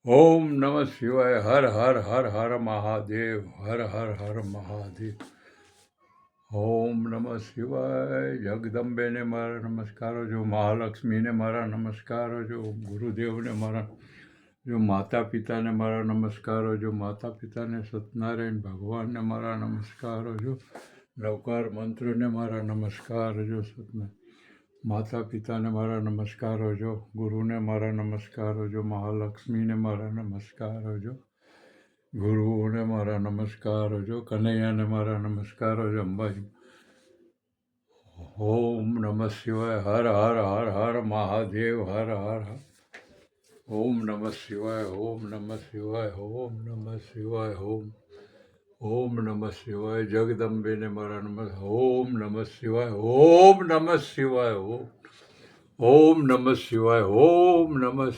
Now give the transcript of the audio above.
ઓમ નમઃ શિવાય. હર હર હર હર મહાદેવ. હર હર હર મહાદેવ. ઓમ નમઃ શિવાય. જગદંબેને મારા નમસ્કારો જો, મહાલક્ષ્મીને મારા નમસ્કારો જો, ગુરુદેવને મારા જો, માતા પિતાને મારા નમસ્કારો જો, માતા પિતાને સત્યનારાયણ ભગવાનને મારા નમસ્કારો જો, નવકાર મંત્રને મારા નમસ્કાર જો, સત્યનારાયણ માતા પિતાને મારા નમસ્કારો જો, ગુરુને મારા નમસ્કારો જો, મહાલક્ષ્મીને મારા નમસ્કારો જો, ગુરુઓને મારા નમસ્કારો જો, કનૈયાને મારા નમસ્કારો જો, અંબાજી. ઓમ નમઃ શિવાય. હર હર હર હર મહાદેવ. હર હર હર. ઓમ નમઃ શિવાય. ઓમ નમઃ શિવાય. ઓમ નમઃ શિવાય. ઓમ નમઃ શિવાય. જગદંબેને મારા નમઃ. ઓમ નમઃ શિવાય. ઓમ નમઃ શિવાય. ઓમ નમઃ શિવાય. ઓમ નમઃ